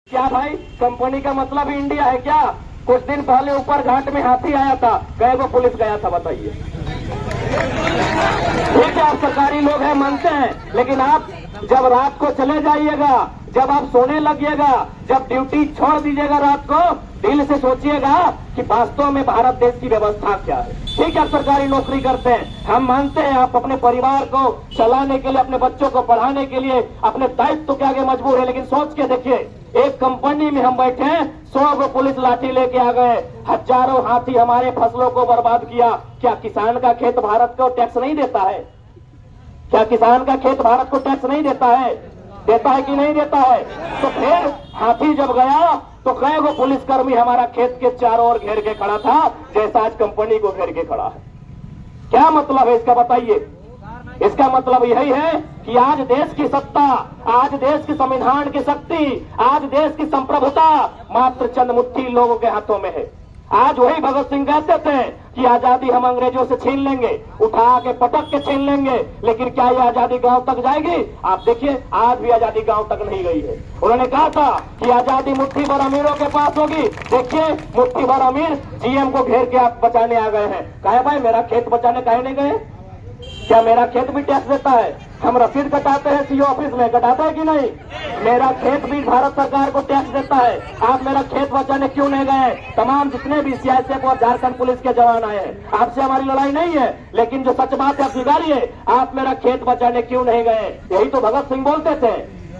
क्या भाई, कंपनी का मतलब ही इंडिया है क्या? कुछ दिन पहले ऊपर घाट में हाथी आया था, कई को पुलिस गया था, बताइए। ठीक है, आप सरकारी लोग हैं, मानते हैं, लेकिन आप जब रात को चले जाइएगा, जब आप सोने लगिएगा, जब ड्यूटी छोड़ दीजिएगा रात को, दिल से सोचिएगा कि वास्तव में भारत देश की व्यवस्था क्या है। ठीक है, आप सरकारी नौकरी करते हैं, हम मानते हैं आप अपने परिवार को चलाने के लिए, अपने बच्चों को पढ़ाने के लिए अपने दायित्व के आगे मजबूर है, लेकिन सोच के देखिए, एक कंपनी में हम बैठे हैं, 100 को पुलिस लाठी लेके आ गए, हजारों हाथी हमारे फसलों को बर्बाद किया। क्या किसान का खेत भारत को टैक्स नहीं देता है? क्या किसान का खेत भारत को टैक्स नहीं देता है? देता है कि नहीं देता है? तो फिर हाथी जब गया तो कई को पुलिसकर्मी हमारा खेत के चारों ओर घेर के खड़ा था, जैसा आज कंपनी को घेर के खड़ा है। क्या मतलब है इसका, बताइए? इसका मतलब यही है कि आज देश की सत्ता, आज देश की संविधान की शक्ति, आज देश की संप्रभुता मात्र चंद मुट्ठी लोगों के हाथों में है। आज वही भगत सिंह कहते थे कि आजादी हम अंग्रेजों से छीन लेंगे, उठा के पटक के छीन लेंगे, लेकिन क्या ये आजादी गांव तक जाएगी? आप देखिए, आज भी आजादी गांव तक नहीं गई है। उन्होंने कहा था कि आजादी मुट्ठी भर अमीरों के पास होगी, देखिए मुट्ठी भर अमीर जीएम को घेर के आप बचाने आ गए हैं। कहा भाई, मेरा खेत बचाने काहे नहीं गए? क्या मेरा खेत भी टैक्स देता है? हम रसीद कटाते हैं सीओ ऑफिस में, कटाता है कि नहीं? मेरा खेत भी भारत सरकार को टैक्स देता है। आप मेरा खेत बचाने क्यों नहीं गए? तमाम जितने भी सीआईएसएफ और झारखंड पुलिस के जवान आए हैं, आपसे हमारी लड़ाई नहीं है, लेकिन जो सच बात है आप स्वीकारिए, आप मेरा खेत बचाने क्यों नहीं गए? यही तो भगत सिंह बोलते थे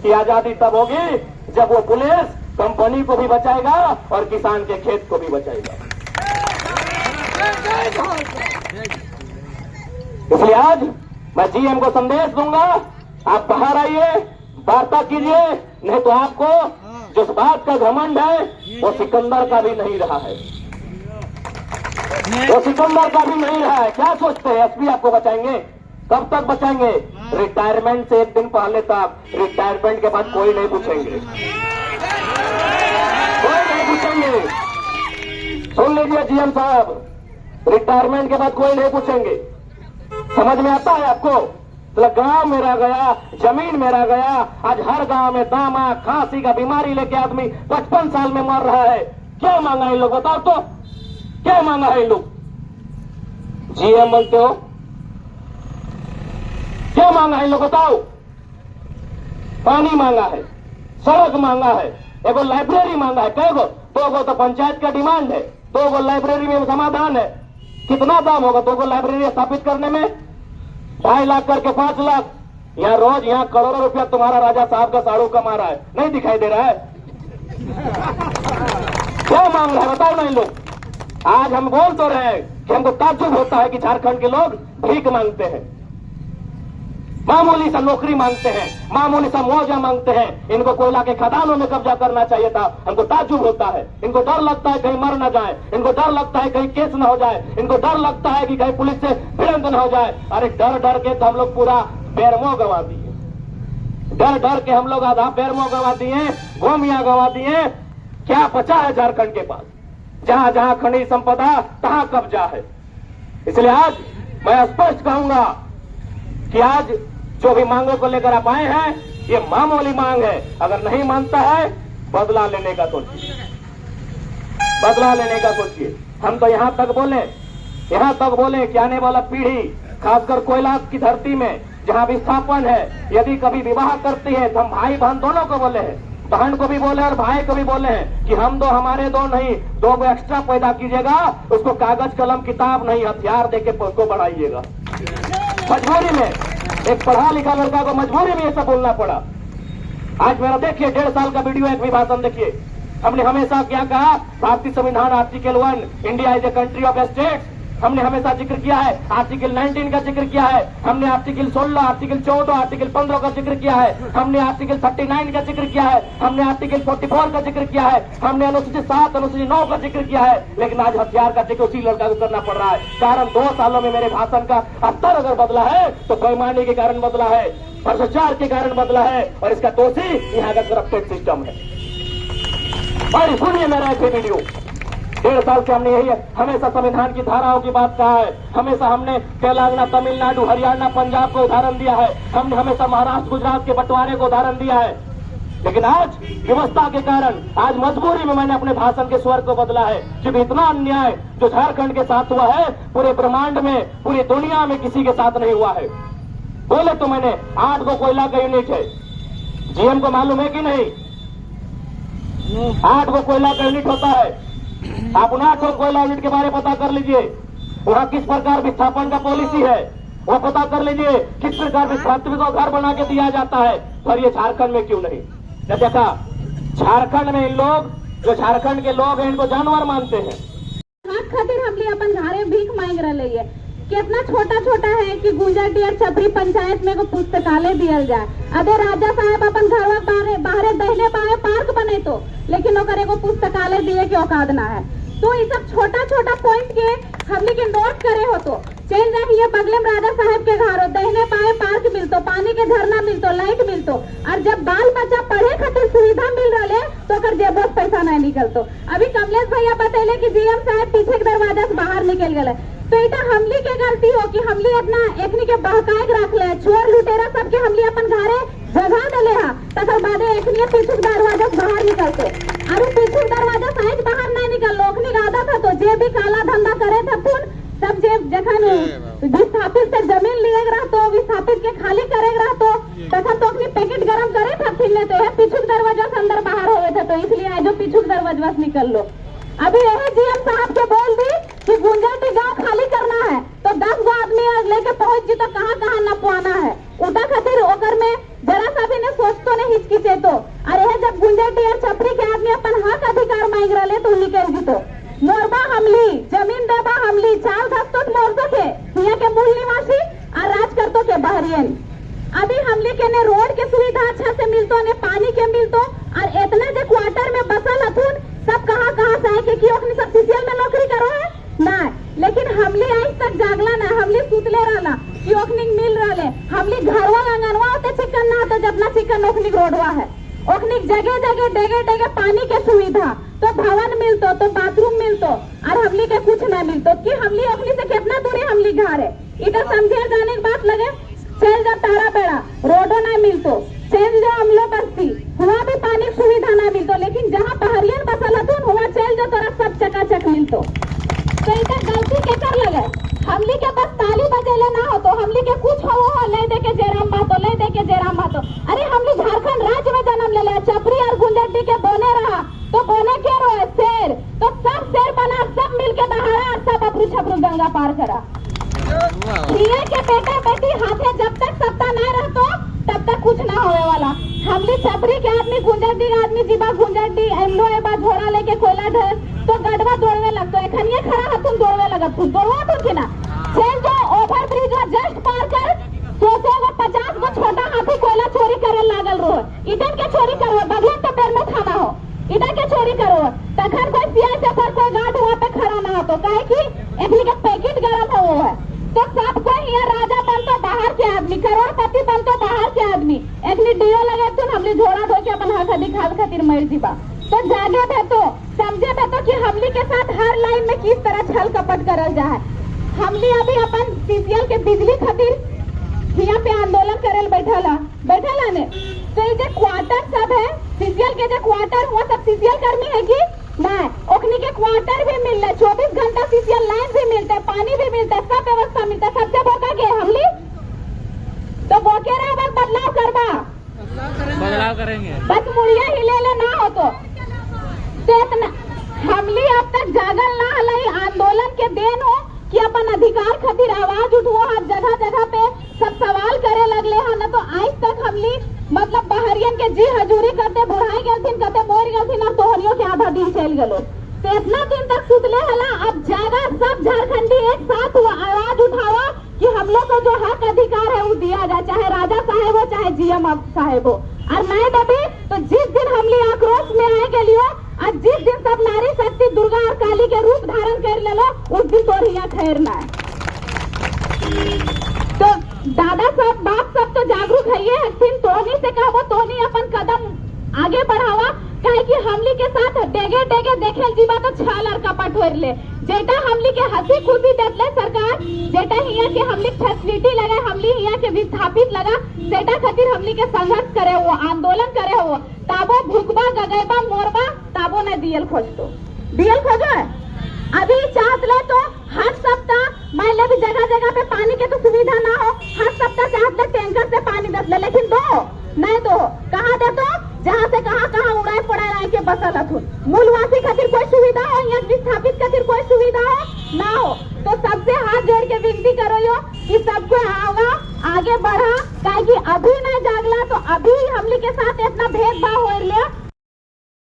कि आजादी तब होगी जब वो पुलिस कंपनी को भी बचाएगा और किसान के खेत को भी बचाएगा। इसलिए आज मैं जीएम को संदेश दूंगा, आप बाहर आइए, वार्ता कीजिए, नहीं तो आपको जिस बात का घमंड है वो सिकंदर का भी नहीं रहा है, वो सिकंदर का भी नहीं रहा है। क्या सोचते हैं एसपी आपको बचाएंगे? कब तक बचाएंगे? रिटायरमेंट से एक दिन पहले तक, रिटायरमेंट के बाद कोई नहीं पूछेंगे, कोई नहीं पूछेंगे। सुन लीजिए जीएम साहब, रिटायरमेंट के बाद कोई नहीं पूछेंगे। समझ में आता है आपको? तो गांव मेरा गया, जमीन मेरा गया, आज हर गांव में दामा खांसी का बीमारी लेके आदमी 55 साल में मर रहा है। क्या मांगा इन लोग, बताओ तो, क्या मांगा है इन लोग? जीएम बोलते हो, क्या मांगा है इन लोग, बताओ? पानी मांगा है, सड़क मांगा है, एगो लाइब्रेरी मांगा है, कई गो? 2 गो तो पंचायत का डिमांड है, 2 गो लाइब्रेरी में समाधान है। कितना दाम होगा 2 गो लाइब्रेरी स्थापित करने में? 2.5 लाख करके 5 लाख। यहाँ रोज यहाँ करोड़ों रुपया तुम्हारा राजा साहब का साड़ू कमा रहा है, नहीं दिखाई दे रहा है? क्या मांग रहे हैं बताओ ना इन लोग? आज हम बोल तो रहे हैं कि हमको ताज्जुब होता है कि झारखंड के लोग भीख मांगते हैं, मामूली सा नौकरी मांगते हैं, मामूली सा मुआवजा मांगते हैं। इनको कोयला के खदानों में कब्जा करना चाहिए था, हमको ताज्जुब होता है। इनको डर लगता है कहीं मर न जाए, इनको डर लगता है कहीं केस न हो जाए, इनको डर लगता है कि कहीं पुलिस से भिड़ंत न हो जाए। अरे डर डर के तो हम लोग पूरा बेरमो गंवा दिए, डर डर के हम लोग आधा बेरमो गंवा दिए, गोमिया गंवा दिए। क्या बचा है झारखंड के पास? जहां जहां खनिज संपदा तहां कब्जा है। इसलिए आज मैं स्पष्ट कहूंगा कि आज जो भी मांगों को लेकर आप आए हैं, ये मामूली मांग है। अगर नहीं मानता है, बदला लेने का सोचिए, बदला लेने का सोचिए। हम तो यहां तक बोले कि आने वाला पीढ़ी, खासकर कोयला की धरती में जहां विस्थापन है, यदि कभी विवाह करती है तो हम भाई बहन दोनों को बोले हैं, बहन को भी बोले और भाई को भी बोले हैं कि हम दो हमारे दो नहीं, 2 को एक्स्ट्रा पैदा कीजिएगा, उसको कागज कलम किताब नहीं हथियार देके उसको बढ़ाइएगा। मजबूरी में एक पढ़ा लिखा लड़का को मजबूरी में ये सब बोलना पड़ा। आज मेरा देखिए 1.5 साल का वीडियो, एक भी भाषण देखिए। हमने हमेशा क्या कहा? भारतीय संविधान article 1, India is a country of states, हमने हमेशा जिक्र किया है। आर्टिकल 19 का जिक्र किया है हमने, आर्टिकल 16, आर्टिकल 14, आर्टिकल 15 का जिक्र किया है हमने, आर्टिकल 39 का जिक्र किया है हमने, आर्टिकल 44 का जिक्र किया है हमने, अनुसूचित 7, अनुसूचित 9 का जिक्र किया है। लेकिन आज हथियार का जिक्र उसी लड़का को करना पड़ रहा है। कारण 2 सालों में मेरे भाषण का स्तर अगर बदला है तो बेईमानी के कारण बदला है, भ्रष्टाचार के कारण बदला है, और इसका दोषी यहाँ का करप्टेड सिस्टम है। और सुनिए मेरा एक वीडियो, 1.5 साल से हमने यही हमेशा संविधान की धाराओं की बात कहा है, हमेशा हमने तेलंगाना, तमिलनाडु, हरियाणा, पंजाब को उदाहरण दिया है, हमने हमेशा महाराष्ट्र, गुजरात के बंटवारे को उदाहरण दिया है। लेकिन आज व्यवस्था के कारण, आज मजबूरी में मैंने अपने भाषण के स्वर को बदला है, क्योंकि इतना अन्याय जो झारखंड के साथ हुआ है पूरे ब्रह्मांड में, पूरी दुनिया में किसी के साथ नहीं हुआ है। बोले तो मैंने 8 गो कोयला का यूनिट है, जीएम को मालूम है कि नहीं? 8 गो कोयला का यूनिट होता है। आप उन 8 गो कोयला यूनिट के बारे में पता कर लीजिए, वहाँ किस प्रकार विस्थापन का पॉलिसी है वो पता कर लीजिए, किस प्रकार विस्थापित को घर बना के दिया जाता है। पर ये झारखंड में क्यों नहीं? जब देखा झारखंड में इन लोग, जो झारखंड के लोग हैं, इनको जानवर मानते हैं। खातिर हम लिए अपन घरे भीख मांग रहे है, कितना छोटा छोटा है कि गुंजाटी और छपरी पंचायत में को पुस्तकालय दिया जाए। अबे राजा साहब अपन घर बाहर दहने बाएं पार्क बने तो, लेकिन ओकरे को पुस्तकालय दिए के औकात ना है। तो ये सब छोटा छोटा पॉइंट के हमने के नोट करे हो तो चल जाइए बगले में राजा साहब के घर हो, दहने बाएं पार्क मिलतो, पानी के झरना मिलतो, लाइट मिलतो, और जब बाल बच्चा पढ़े खातिर सुविधा मिल रहा तो कर जेब से पैसा नहीं निकलतो। अभी कमलेश भैया बतैले कि जीएम साहब पीछे के दरवाजा से बाहर निकल गए, तो इतना हमली के गलती हो कि हमली अपना एकनी के बहकाए रख ले, चोर लुटेरा सबके हमली अपन घरे जगह दले हा, तकर बादे एकनी पीछे दरवाजा से बाहर निकलते, और पीछे दरवाजा से आज बाहर नहीं निकल लोकनी आदा था तो जे भी काला धंधा करे थे पुन सब जे जखन विस्थापित से जमीन लिए रहा तो विस्थापित के खाली करे रहा तो तखन तो अपनी पैकेट गरम करे था फिर तो है पीछे दरवाजा से अंदर बाहर हो गए थे, तो इसलिए आज पीछे दरवाजा से निकल लो। अभी यही जीएम साहब के बोल दी कि गुंजाटी गांव खाली करना है तो 10 गो आदमी लेके पहुंच जी तो कहाँ नपवाना है, उठा खातिर ओकर में जरा सा भी ने सोच तो नहीं हिचकिचे तो, अरे जब गुंजाटी और छपरी के आदमी अपन हक अधिकार मांग रहे तो निकल जी तो मोरबा हमली, जमीन देबा हमली, चाल धस्तो मोरदो के यहाँ के मूल निवासी और राज करतो के बहरियन। अभी हमली के ने रोड के सुविधा अच्छा से मिलतो, ने पानी के मिलतो, और इतना जो क्वार्टर में बसल हथुन सब कहाँ से आए कि ओखनी सब सीसीएल में नौकरी करो है ना, लेकिन हमली आज तक जागला ना, हमली सुतले रहला कि ओखनी मिल रहे, हमली घरवा आंगनवा होते चिकन ना तो जब ना चिकन ओखनी रोडवा है, ओखनी जगह जगह डेगे पानी के सुविधा, तो भवन मिलतो, तो बाथरूम मिलतो, और हमली के कुछ ना मिलतो कि हमली ओखनी से कितना दूरी हमली घर है। इधर समझे जाने की बात लगे, चल जा तारा बेड़ा रोडो ना मिलतो, चल जा अमलो बस्ती हुआ भी पानी सुविधा ना मिलतो, लेकिन जहाँ पहरियन बसल हथुन हुआ चल जा तोरा सब चकाचक मिलतो। तो इधर गलती के कर लगे, हमली के बस ताली बजेले ना हो तो हमली के कुछ हो ले दे के जेराम बातो, ले दे के जेराम बातो। अरे हमली झारखंड राज्य में जन्म ले लिया, छपरी और गुंजाटी के बोने रहा तो बोने के रो शेर, तो सब शेर बना, सब मिलके दहाड़ा और सब अपनी छपरू गंगा पार करा। सीए के बेटा बेटी हाथे जब तक सत्ता नहीं रहतो तब तक कुछ ना होने वाला। हमली छपरी के आदमी गुंजाटी आदमी जीवा गुंजाटी एमलो एबा झोरा लेके कोयला ढेर तो गडवा दौड़वे लगतो, एखनिए खड़ा हथुन दौड़वे लगत तू दौड़वा तो कि ना चल जो ओवर ब्रिज जस्ट पार कर 150 गो छोटा हाथी कोयला चोरी करे लागल रहो, इधर के चोरी करो बगल तो पैर में थाना हो, इधर के चोरी करो तखन कोई सीआई से पर कोई गार्ड वहां पे खड़ा ना हो तो काहे कि एकनी के पैकेट गलत हो है, तो सब कोई यहाँ राजा बनतो बाहर के आदमी, करोड़पति बनतो बाहर के आदमी, एकनी डीओ लगे तो हमली झोरा धो के अपन हाथ दिखाल खातिर मर जीबा। तो जागे थे तो समझे थे तो कि हमली के साथ हर लाइन में किस तरह छल कपट करल जा है। हमली अभी अपन सीसीएल के बिजली खातिर यहाँ पे आंदोलन करल बैठला ने, तो ये जो क्वार्टर सब है सीसीएल के जो क्वार्टर हुआ सब सीसीएल कर्मी है कि नहीं, ओखनी के क्वार्टर भी मिल रहे, 24 घंटा सीसीएल लाइन भी मिलता है, पानी भी मिलता है, सब व्यवस्था मिलता है, सबसे बोका के हमली तो बोके रहे बस बदलाव करेंगे बस मुड़िया हिले ना हो तो इतना हमली अब तक जागल ना हलाई, आंदोलन के देन हो कि अपन अधिकार खातिर आवाज उठो, हर जगह जगह पे सब सवाल करे लगले है ना, तो आज तक हमली मतलब बहरियन के जी हजूरी करते बुढ़ाई गलथिन करते मोर गलथिन और तोहनियों के आधा दिन चल गलो, तो इतना दिन तक सुतले हला, अब जागा सब झारखंडी एक साथ हुआ आवाज उठावा कि हम लोग को जो हक अधिकार है वो दिया जाए, चाहे राजा साहेब हो चाहे जीएम साहेब हो, और नहीं दबी तो जिस दिन हमली आक्रोश में आए के लिए और जिस दिन सब नारी शक्ति दुर्गा और काली के रूप धारण कर ले लो उस दिन तो यहाँ खैरना है। तो दादा सब बाप सब तो जागरूक है ये हकीन तोहनी से कहो तोहनी अपन कदम आगे बढ़ावा, कहे कि हमली के साथ डेगे डेगे देखे जीवा तो छाल और कपट हो ले, जेटा हमली के हंसी खुशी देते सरकार, जेटा हिया के हमली फैसिलिटी लगा, हमली हिया के विस्थापित लगा, जेटा खातिर हमली के संघर्ष करे हो, आंदोलन करे हो, ताबो भिगबा गगैबा मोरबा ताबो ने दियल खोजतो दियल खोजो है। अभी चाहत ले तो हर सप्ताह मान ले भी जगह जगह पे पानी के तो सुविधा ना हो, हर सप्ताह चाहत ले टैंकर से पानी दे ले, लेकिन दो नहीं दो कहाँ दे तो जहाँ से कहाँ उड़ाए पड़ाए रह के बसल हथुन। मूलवासी खातिर कोई सुविधा हो, यहाँ विस्थापित खातिर कोई सुविधा हो ना हो, तो सबसे हाथ जोड़ के विनती करो यो कि सबको आवा आगे बढ़ा, काहे कि अभी नहीं जागला तो अभी हमली के साथ इतना भेदभाव हो लिया